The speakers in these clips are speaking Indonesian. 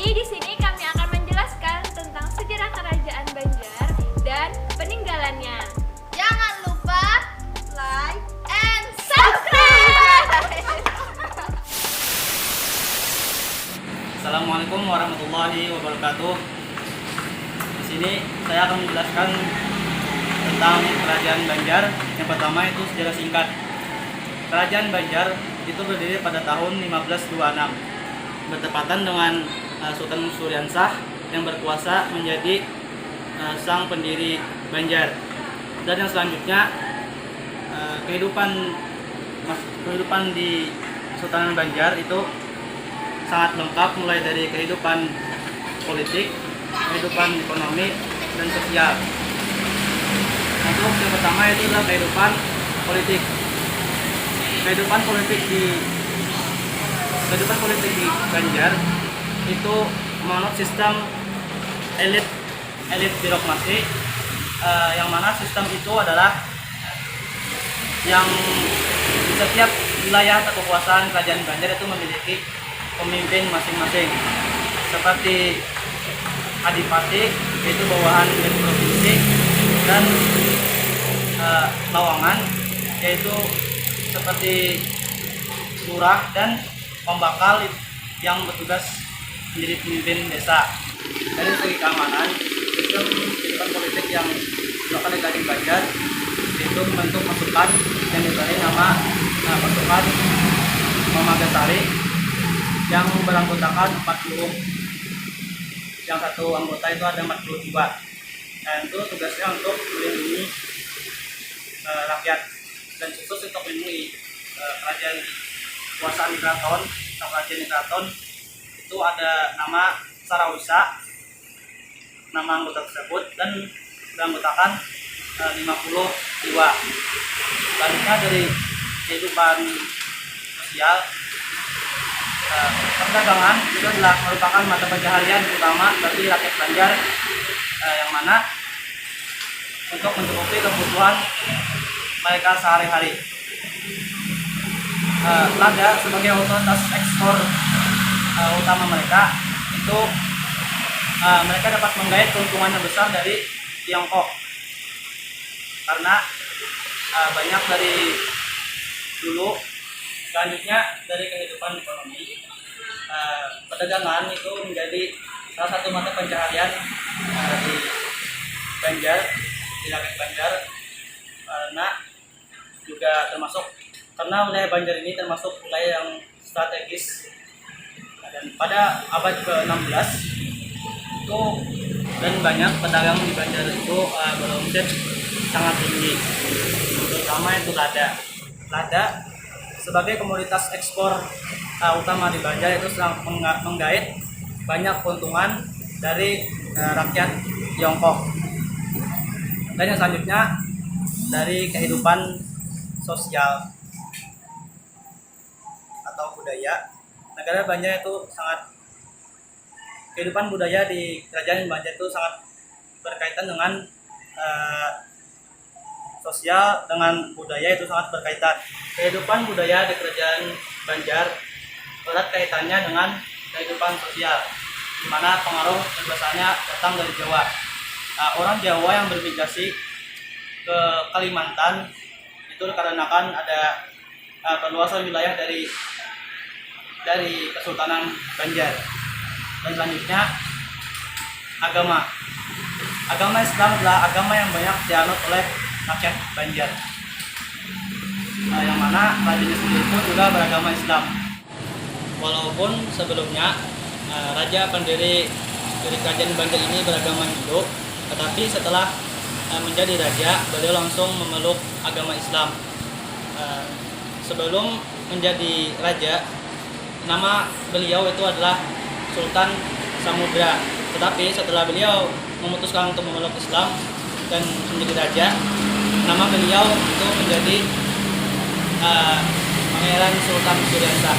di sini kami akan menjelaskan tentang sejarah Kerajaan Banjar dan peninggalannya. Jangan lupa like and subscribe. Assalamualaikum warahmatullahi wabarakatuh. Di sini saya akan menjelaskan tentang Kerajaan Banjar. Yang pertama itu sejarah singkat. Kerajaan Banjar itu berdiri pada tahun 1526, bertepatan dengan Sultan Suryansah yang berkuasa menjadi sang pendiri Banjar. Dan yang selanjutnya kehidupan di Sultanan Banjar itu sangat lengkap, mulai dari kehidupan politik, kehidupan ekonomi, dan sosial. Untuk yang pertama itu adalah kehidupan politik. Kehidupan politik di Banjar itu menganut sistem elit birokrasi, yang mana sistem itu adalah yang di setiap wilayah atau kekuasaan Kerajaan Banjar itu memiliki pemimpin masing-masing, seperti adipati yaitu bawahan dari provinsi, dan bawangan yaitu seperti lurah dan pembakal yang bertugas menjadi pemimpin desa. Dari segi keamanan, sistem kehidupan politik yang dilakukan di Kerajaan Banjar itu membentuk pasukan yang diberi nama pasukan Mamagasari yang beranggotakan 40. Yang satu anggota itu ada 40 jiwa. Dan itu tugasnya untuk melindungi rakyat dan khusus untuk melindungi kerajaan kekuasaan keraton atau kerajaan keraton. Itu ada nama Sarawisa, nama anggota tersebut, dan beranggotakan 50 jiwa. Selanjutnya dari kehidupan sosial, perdagangan itu adalah merupakan mata pencaharian utama bagi rakyat Banjar, yang mana untuk mencukupi kebutuhan mereka sehari-hari. Lada sebagai otoritas ekspor utama mereka itu mereka dapat menggait keuntungan yang besar dari Tiongkok, karena banyak dari dulu. Selanjutnya dari kehidupan ekonomi, perdagangan itu menjadi salah satu mata pencaharian di Banjar, di rakyat Banjar, karena juga karena wilayah Banjar ini termasuk wilayah yang strategis. Dan pada abad ke-16 itu dan banyak pedagang di Banjar itu beromset sangat tinggi, terutama itu lada sebagai komoditas ekspor utama di Banjar itu sedang menggait banyak keuntungan dari rakyat Tiongkok. Dan yang selanjutnya dari kehidupan sosial atau budaya, negara Banjar itu kehidupan budaya di Kerajaan Banjar itu sangat berkaitan dengan sosial, dengan budaya itu sangat berkaitan. Kehidupan budaya di Kerajaan Banjar erat kaitannya dengan kehidupan sosial, di mana pengaruh besarnya datang dari Jawa. Orang Jawa yang bermigrasi ke Kalimantan itu dikarenakan ada perluasan wilayah dari Kesultanan Banjar. Dan selanjutnya agama Islam adalah agama yang banyak dianut oleh rakyat Banjar, yang mana rajanya sendiri pun juga beragama Islam. Walaupun sebelumnya raja pendiri dari Kerajaan Banjar ini beragama Hindu, tetapi setelah menjadi raja, beliau langsung memeluk agama Islam. Sebelum menjadi raja, nama beliau itu adalah Sultan Samudra, tetapi setelah beliau memutuskan untuk memeluk Islam dan menjadi raja, nama beliau itu menjadi Pangeran Sultan Suryansah.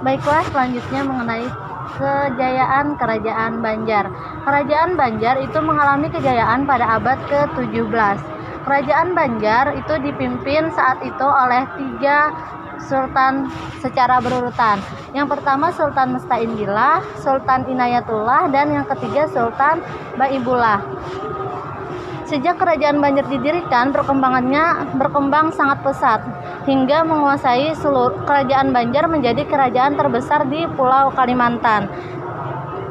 Baiklah, selanjutnya mengenai kejayaan Kerajaan Banjar. Kerajaan Banjar itu mengalami kejayaan pada abad ke-17. Kerajaan Banjar itu dipimpin saat itu oleh 3 sultan secara berurutan. Yang pertama Sultan Musta'inbillah, Sultan Inayatullah, dan yang ketiga Sultan Baibullah. Sejak kerajaan Banjar didirikan, perkembangannya berkembang sangat pesat hingga menguasai seluruh kerajaan Banjar menjadi kerajaan terbesar di Pulau Kalimantan.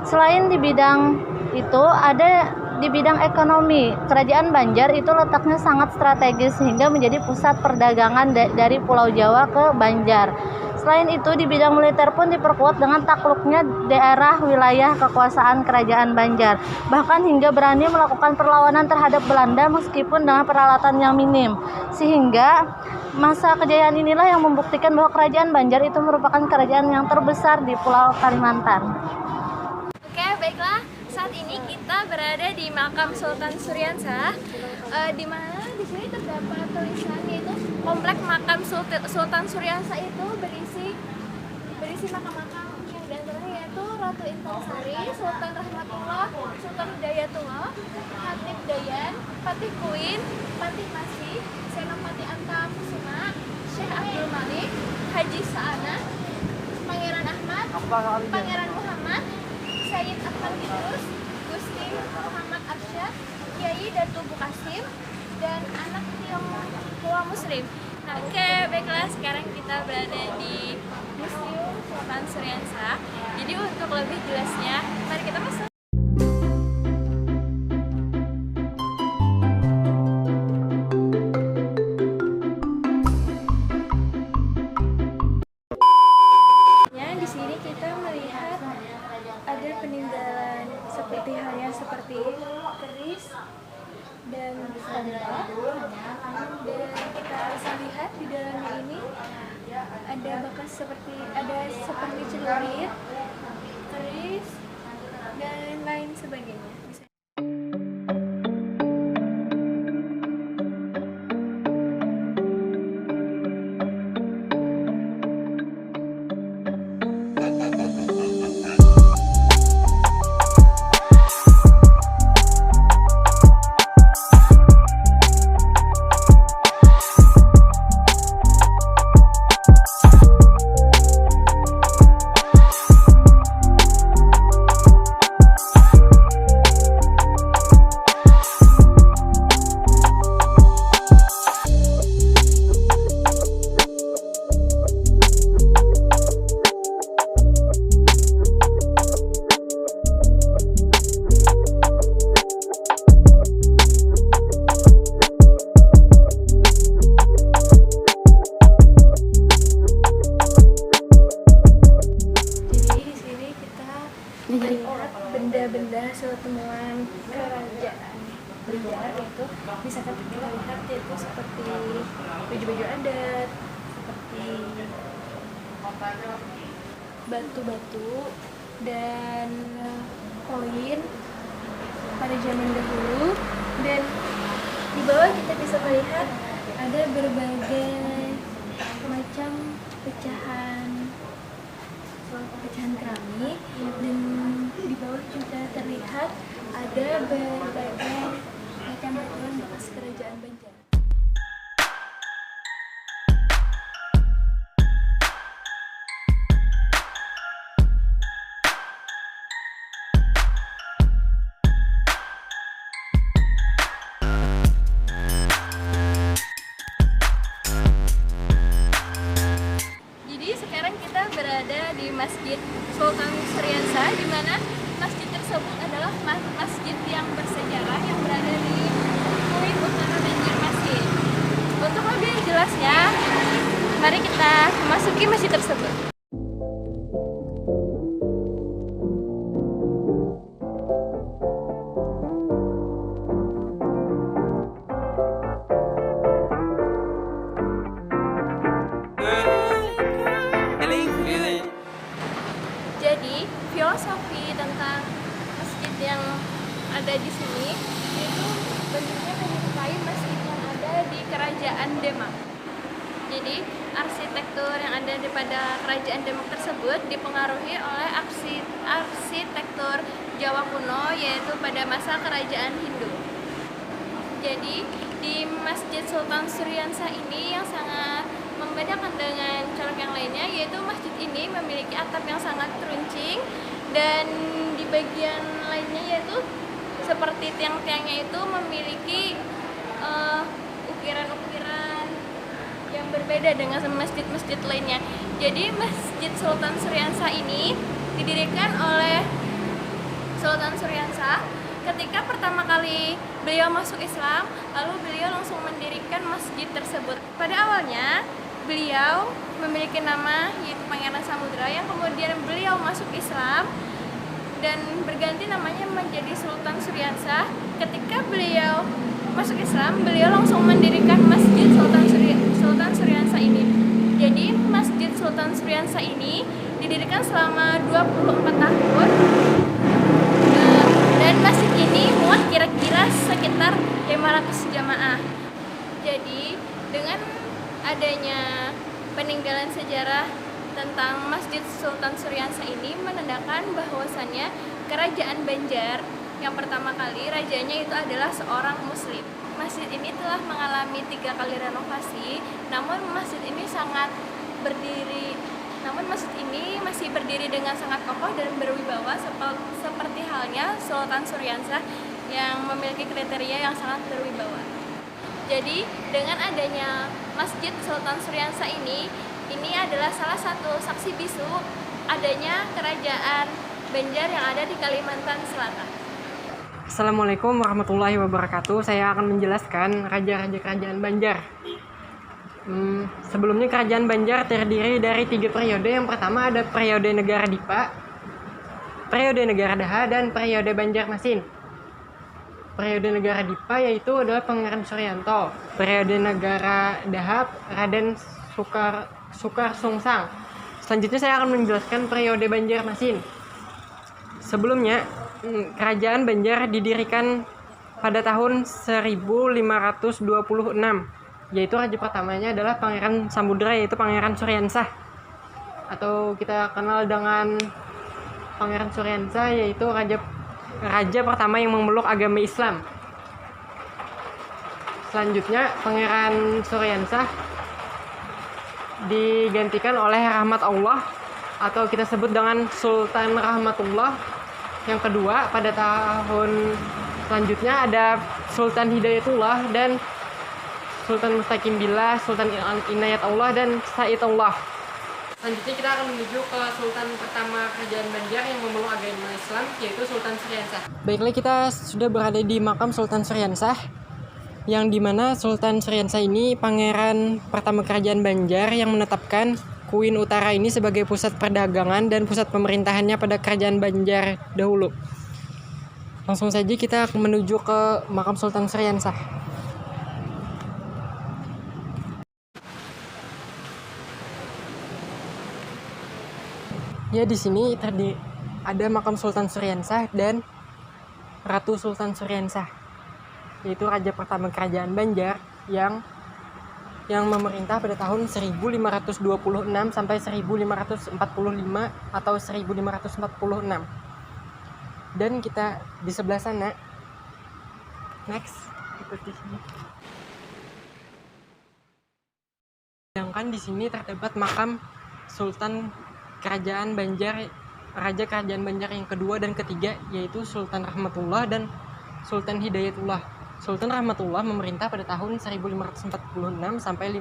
Selain di bidang itu, ada di bidang ekonomi. Kerajaan Banjar itu letaknya sangat strategis sehingga menjadi pusat perdagangan dari Pulau Jawa ke Banjar. Selain itu, di bidang militer pun diperkuat dengan takluknya daerah wilayah kekuasaan kerajaan Banjar. Bahkan hingga berani melakukan perlawanan terhadap Belanda meskipun dengan peralatan yang minim. Sehingga masa kejayaan inilah yang membuktikan bahwa kerajaan Banjar itu merupakan kerajaan yang terbesar di Pulau Kalimantan. Oke, baiklah. Saat ini kita berada di makam Sultan Suryansah, di mana di sini terdapat tulisan yaitu komplek makam Sultan Suryansah itu berisi makam-makam yang diantaranya yaitu Ratu Intangsari, Sultan Rahmatullah, Sultan Hidayatullah, Hatip Dayan, Patih Kuin, Patih Masih, Senopati Antakusuma, Syekh Abdul Malik, Haji Sa'ana, Pangeran Ahmad, Pangeran Muhammad, Sayyid Ahmad Idrus, Gusti Muhammad Arsyad, Kiai Datu Bukasim, dan anak Tionghoa Muslim. Nah, oke, baiklah, sekarang kita berada di Museum Sultan Suryansah. Jadi untuk lebih jelasnya, mari kita masuk. Di sini kita melihat ada peninggalan seperti halnya seperti keris dan sandal, dan kita bisa lihat di dalamnya ini ada bekas seperti celurit, keris, dan lain sebagainya. Benda-benda temuan kerajaan Banjar itu bisa kita lihat yaitu seperti baju-baju adat, seperti batu-batu dan koin pada zaman dahulu, dan di bawah kita bisa melihat ada berbagai macam pecahan keramik, dan di bawah juga terlihat ada berbagai macam batuan bekas kerajaan Banjar. Sekarang kita berada di Masjid Sultan Suryansah, di mana masjid tersebut adalah masjid yang bersejarah yang berada di Pluit Utara Banjarmasin. Untuk lebih jelasnya, mari kita memasuki masjid tersebut. Jadi, filosofi tentang masjid yang ada di sini itu bentuknya menyerupai masjid yang ada di Kerajaan Demak. Jadi, arsitektur yang ada pada Kerajaan Demak tersebut dipengaruhi oleh arsitektur Jawa kuno, yaitu pada masa Kerajaan Hindu. Jadi, di Masjid Sultan Suryansah ini yang sangat membedakan dengan corak yang lainnya yaitu masjid ini memiliki atap yang sangat teruncing, dan di bagian lainnya yaitu seperti tiang-tiangnya itu memiliki ukiran-ukiran yang berbeda dengan masjid-masjid lainnya. Jadi Masjid Sultan Suryansah ini didirikan oleh Sultan Suryansah ketika pertama kali beliau masuk Islam, lalu beliau langsung mendirikan masjid tersebut. Pada awalnya beliau memiliki nama yaitu Pangeran Samudra, yang kemudian beliau masuk Islam dan berganti namanya menjadi Sultan Suryansah. Ketika beliau masuk Islam, beliau langsung mendirikan Masjid Sultan Suryansah ini. Jadi Masjid Sultan Suryansah ini didirikan selama 24 tahun. Dan masjid ini muat kira-kira sekitar 500 jamaah. Jadi dengan adanya peninggalan sejarah tentang Masjid Sultan Suryansah ini menandakan bahwasannya Kerajaan Banjar yang pertama kali rajanya itu adalah seorang muslim. Masjid ini telah mengalami 3 kali renovasi, namun masjid ini masih berdiri dengan sangat kokoh dan berwibawa seperti halnya Sultan Suryansah yang memiliki kriteria yang sangat berwibawa. Jadi dengan adanya Masjid Sultan Suryansah ini adalah salah satu saksi bisu adanya Kerajaan Banjar yang ada di Kalimantan Selatan. Assalamualaikum warahmatullahi wabarakatuh. Saya akan menjelaskan raja-raja kerajaan Banjar. Sebelumnya kerajaan Banjar terdiri dari 3 periode. Yang pertama ada periode negara Dipa, periode negara Daha, dan periode Banjarmasin. Periode negara Dipa yaitu adalah Pangeran Suryanto. Periode negara Daha Raden Sukar Sungsang. Selanjutnya saya akan menjelaskan periode Banjarmasin. Sebelumnya kerajaan Banjar didirikan pada tahun 1526. Yaitu raja pertamanya adalah Pangeran Samudra, yaitu Pangeran Suryansah, atau kita kenal dengan Pangeran Suryansah, yaitu raja pertama yang memeluk agama Islam. Selanjutnya Pangeran Suryansah digantikan oleh Rahmat Allah, atau kita sebut dengan Sultan Rahmatullah. Yang kedua, pada tahun selanjutnya ada Sultan Hidayatullah dan Sultan Mustaqim Billah, Sultan Inayat Allah, dan Said Allah. Selanjutnya kita akan menuju ke Sultan pertama kerajaan Banjar yang memeluk agama Islam, yaitu Sultan Suryansah. Baiklah, kita sudah berada di makam Sultan Suryansah, yang dimana Sultan Suryansah ini pangeran pertama kerajaan Banjar yang menetapkan Kuin Utara ini sebagai pusat perdagangan dan pusat pemerintahannya pada kerajaan Banjar dahulu. Langsung saja kita akan menuju ke makam Sultan Suryansah. Ya, di sini ada makam Sultan Suryansah dan Ratu Sultan Suryansah, yaitu raja pertama kerajaan Banjar yang memerintah pada tahun 1526 sampai 1545 atau 1546. Dan kita di sebelah sana. Next, ikuti sini. Sedangkan di sini terdapat makam Sultan Kerajaan Banjar, raja kerajaan Banjar yang kedua dan ketiga, yaitu Sultan Rahmatullah dan Sultan Hidayatullah. Sultan Rahmatullah memerintah pada tahun 1546 sampai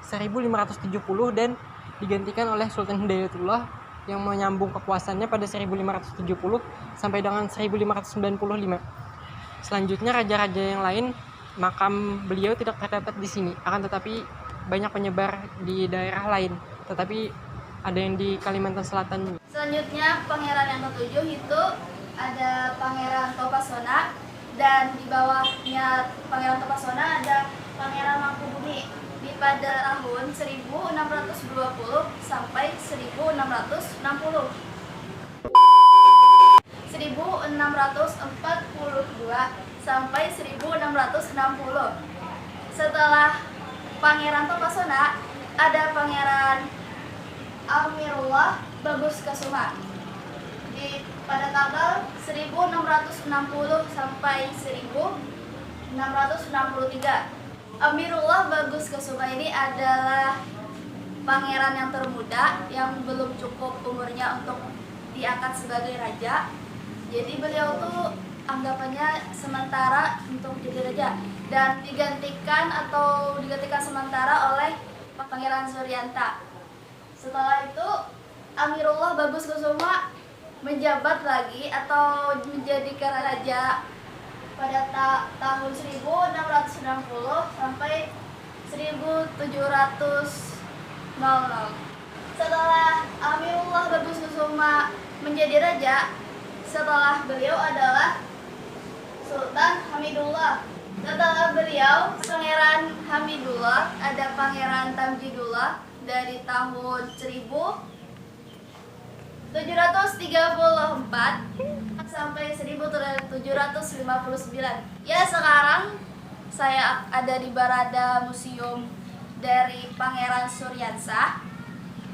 1570 dan digantikan oleh Sultan Hidayatullah yang menyambung kekuasaannya pada 1570 sampai dengan 1595. Selanjutnya raja-raja yang lain, makam beliau tidak terdapat di sini, akan tetapi banyak penyebar di daerah lain, tetapi ada yang di Kalimantan Selatan. Selanjutnya pangeran yang ketujuh itu ada Pangeran Topasona, dan di bawahnya Pangeran Topasona ada Pangeran Mangkubumi pada tahun 1620 sampai 1660. 1642 sampai 1660. Setelah Pangeran Topasona ada Pangeran Amirullah Bagus Kasuma pada tanggal 1660 sampai 1663. Amirullah Bagus Kasuma ini adalah pangeran yang termuda yang belum cukup umurnya untuk diangkat sebagai raja. Jadi beliau tuh anggapannya sementara untuk jadi raja dan digantikan sementara oleh Pangeran Suryanta. Setelah itu Amirullah Bagus Kusuma menjabat lagi atau menjadi raja pada tahun 1660 sampai 1700. Setelah Amirullah Bagus Kusuma menjadi raja, setelah beliau adalah Sultan Hamidullah. Setelah beliau Pangeran Hamidullah, ada Pangeran Tamjidullah dari tahun 1734 sampai 1759. Ya, sekarang saya ada di Barada Museum dari Pangeran Suryansah.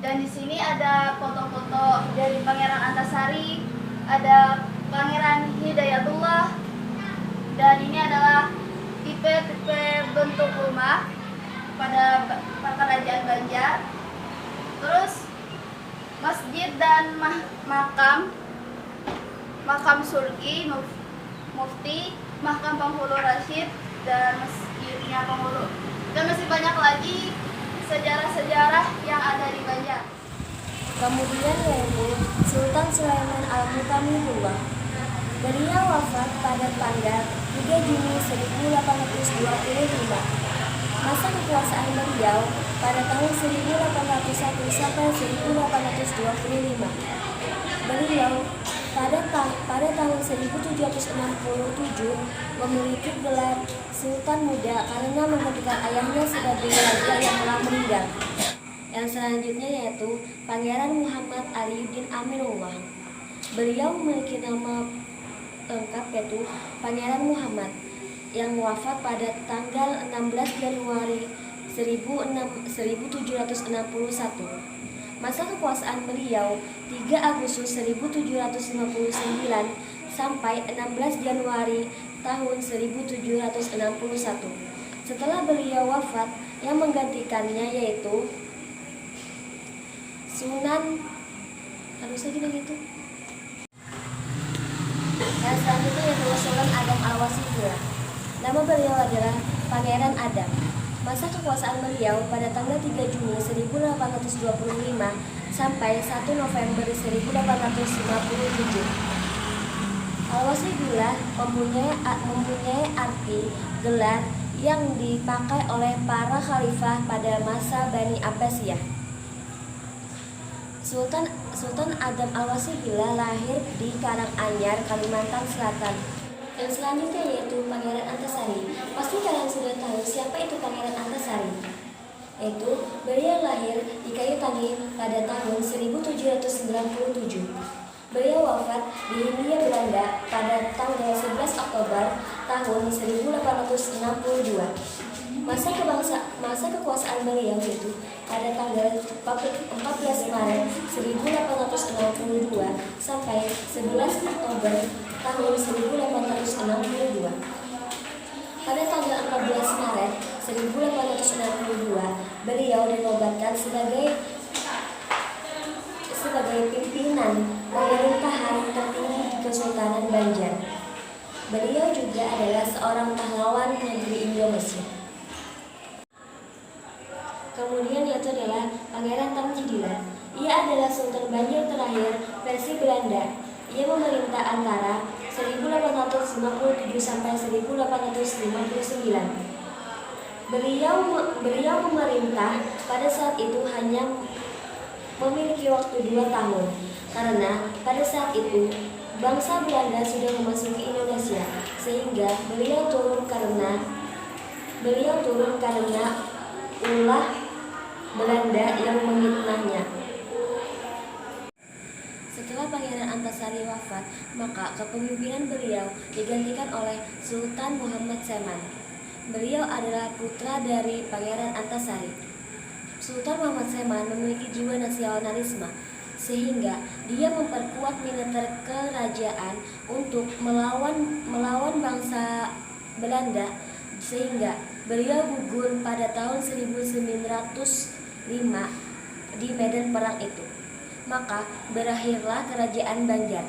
Dan di sini ada foto-foto dari Pangeran Antasari, ada Pangeran Hidayatullah, dan ini adalah tipe-tipe bentuk rumah pada kerajaan Banjar. Terus masjid dan makam Surgi, Mufti, makam Penghulu Rashid, dan masjidnya Penghulu. Dan masih banyak lagi sejarah-sejarah yang ada di Banjar. Kemudian yaitu Sultan Sulaiman Al-Mutamimullah. Beliau wafat pada tanggal 3 Juni 1825. Masa kekuasaan beliau pada tahun 1801 sampai 1825. Beliau pada tahun 1767 memiliki gelar Sultan Muda karena menggantikan ayahnya sebagai raja yang telah meninggal. Yang selanjutnya yaitu Pangeran Muhammad Aliuddin Amirullah. Beliau memiliki nama lengkap yaitu Pangeran Muhammad yang wafat pada tanggal 16 Januari 1761. Masa kekuasaan beliau 3 Agustus 1759 sampai 16 Januari tahun 1761. Setelah beliau wafat, yang menggantikannya yaitu Sunan gitu. Yang selanjutnya yaitu Sultan Adam Al-Wasidillah. Nama beliau adalah Pangeran Adam. Masa kekuasaan beliau pada tanggal 3 Juni 1825 sampai 1 November 1857. Al-Wasidillah mempunyai arti gelar yang dipakai oleh para khalifah pada masa Bani Abbasiyah. Sultan Adam Al-Wasidillah lahir di Karanganyar, Kalimantan Selatan. Yang selanjutnya yaitu Pangeran Antasari. Pasti kalian sudah tahu siapa itu Pangeran Antasari. Yaitu beliau lahir di Kayu Tangi pada tahun 1797. Beliau wafat di Hindia Belanda pada tanggal 11 Oktober tahun 1862. Masa kekuasaan beliau yaitu pada tanggal 14 Maret 1862 sampai 11 Oktober tahun 1862. Pada tanggal 14 Maret 1862, beliau dinobatkan sebagai pimpinan pemerintahan tertinggi di Kesultanan Banjar. Beliau juga adalah seorang pahlawan negeri Indonesia. Kemudian yaitu adalah Pangeran Tamjidillah. Ia adalah Sultan Banjar terakhir versi Belanda. Ia memerintah antara 1857 sampai 1859. Beliau memerintah pada saat itu hanya memiliki waktu 2 tahun karena pada saat itu bangsa Belanda sudah memasuki Indonesia, sehingga beliau turun karena ulah Belanda yang memfitnahnya. Setelah Pangeran Antasari wafat, maka kepemimpinan beliau digantikan oleh Sultan Muhammad Seman. Beliau adalah putra dari Pangeran Antasari. Sultan Muhammad Seman memiliki jiwa nasionalisme, sehingga dia memperkuat militer kerajaan untuk melawan bangsa Belanda, sehingga beliau gugur pada tahun 1905 di medan perang itu. Maka berakhirlah kerajaan Banjar.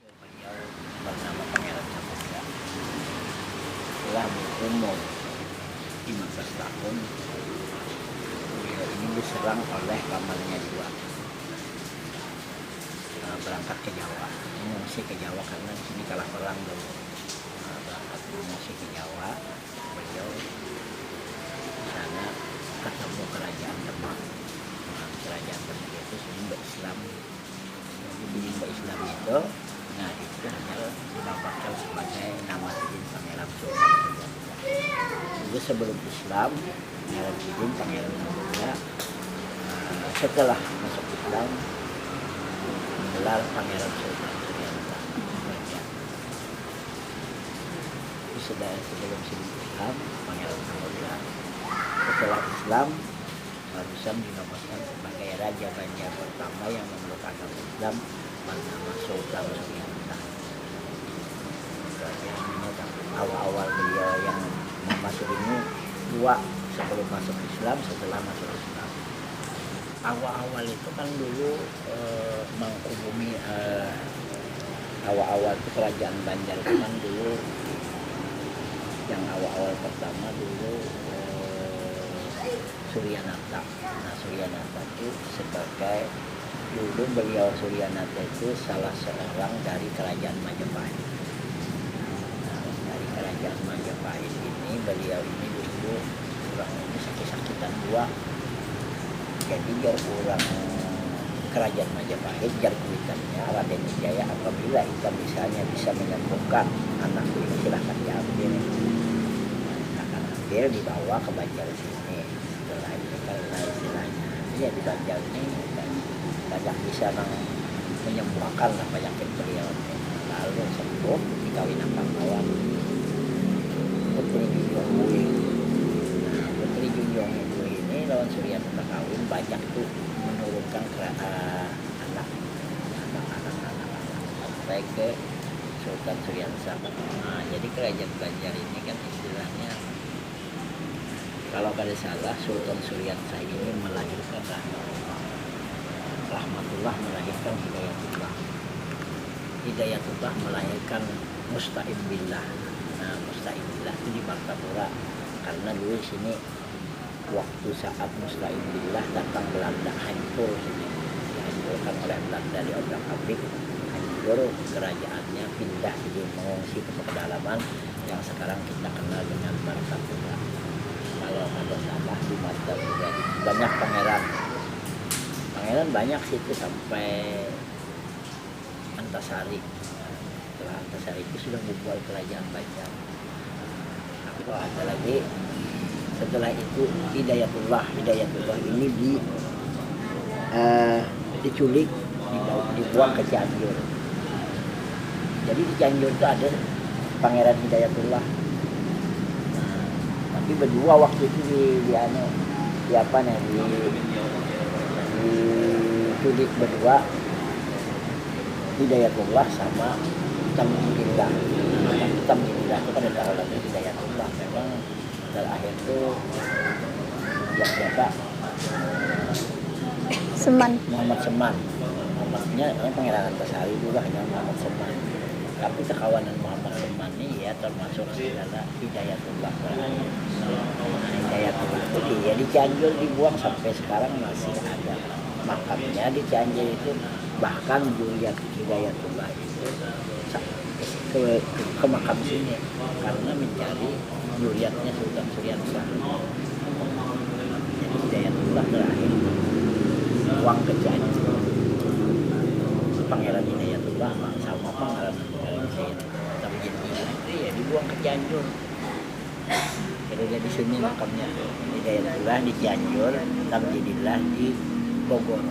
Beliau bernama Pangeran Samudra telah berumur 15 tahun. Beliau ini diserang oleh pamannya dua. Berangkat ke Jawa, mengungsi ke Jawa karena di sini kalah perang dulu. Berangkat mengungsi ke Jawa, beliau di sana ketemu kerajaan Demak. Kerajaan Demak itu sumber Islam. Jadi sumber Islam itu, nah itu hanya didapatkan sebagai nama izin Pangeran Sultan Suryanta. Jadi sebelum Islam, Pangeran izin Pangeran Samudra, setelah masuk Islam gelar Pangeran Sultan Suryanta. Sudah sebelum Islam, Pangeran Samudra. Setelah Islam, barusan dinobatkan sebagai Raja Banjar pertama yang memeluk agama Islam bernama Sultan Suryanta. Awal-awal beliau yang masuk ini dua, sebelum masuk Islam, setelah masuk Islam. Awal-awal itu kan dulu menghubungi awal-awal itu kerajaan Banjar itu kan dulu yang awal-awal pertama dulu Suryanata. Nah Suryanata itu sebagai dulu beliau Suryanata itu salah seorang dari kerajaan Majapahit. Nah, dari kerajaan Majapahit ini beliau ini dulu orang ini sakit-sakitan dua. Jadi jar orang kerajaan Majapahit jar kuitannya Raden Wijaya, apabila kita misalnya bisa menyembuhkan anak ini silahkan diambil, akan ambil dibawa ke Banjar sini. Setelah itu karena istilahnya ya di Banjar ini banyak bisa menyembuhkan lah penyakit beliau. Lalu sembuh dikawin kawan Putri Junjung Bui. Nah Putri Junjung Bui ini lawan Suryanta kawin banyak tuh menurunkan anak sampai ke Sultan Suryanta. Nah, jadi kerajaan Banjar ini kan istilahnya kalau kada salah Sultan Suryanta ini melahirkan Rahmatullah melahirkan Hidayatullah. Hidayatullah melahirkan Musta'in Billah. Nah, Musta'in Billah itu di Martapura karena dulu di sini waktu saat Musta'in Billah datang Belanda hancur sini, dihancurkan oleh Belanda di obrak-abrik, hancur kerajaannya, pindah jadi mengungsi ke pedalaman yang sekarang kita kenal dengan Martapura. Kalau ada salah di Martapura banyak pangeran banyak situ sampai Antasari. Setelah Antasari itu sudah membuat kerajaan Banjar. Tapi kalau ada lagi setelah itu Hidayatullah ini diculik, dibuang ke Cianjur. Jadi di Cianjur itu ada Pangeran Hidayatullah. Nah, tapi berdua waktu itu diculik berdua Hidayatullah sama Tamjidillah. Tamjidillah itu kan ada lagi Hidayatullah. Memang terakhir itu yang siapa? Muhammad Seman. Muhammadnya Pangeran Antasari juga hanya Muhammad Seman. Tapi kekawanan Muhammad Seman ini ya termasuk segala Hidayatullah. Hidayatullah itu dia di Cianjur dibuang sampai sekarang masih ada makamnya di Cianjur itu. Bahkan Juliat Hidayatullah itu ke makam sini karena mencari Juliatnya Sultan Suryanta. Jadi Hidayatullah terakhir buang ke Cianjur. Pangeran Hidayatullah sama Pangeran Tamjidillah itu ya dibuang ke Cianjur. Jadi di sini makamnya Hidayatullah di Cianjur, Tamjidillah di Bogor.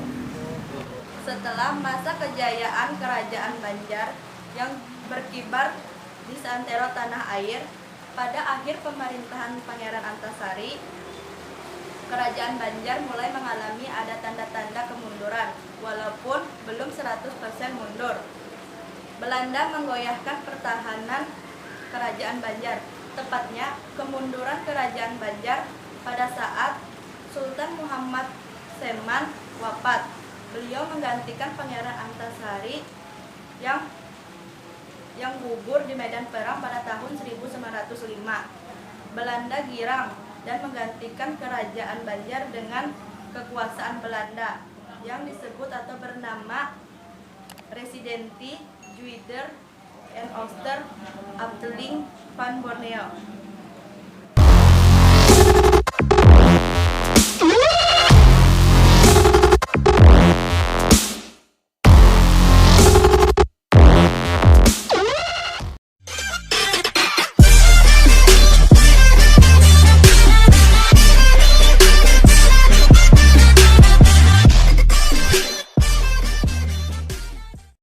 Setelah masa kejayaan kerajaan Banjar yang berkibar di seantero tanah air, pada akhir pemerintahan Pangeran Antasari, kerajaan Banjar mulai mengalami ada tanda-tanda kemunduran, walaupun belum 100% mundur. Belanda menggoyahkan pertahanan kerajaan Banjar, tepatnya kemunduran Kerajaan Banjar pada saat Sultan Muhammad Seman wafat. Beliau menggantikan Pangeran Antasari yang gugur di medan perang pada tahun 1905. Belanda girang dan menggantikan Kerajaan Banjar dengan kekuasaan Belanda yang disebut atau bernama Residentie Zuider en Ooster Afdeling van Borneo.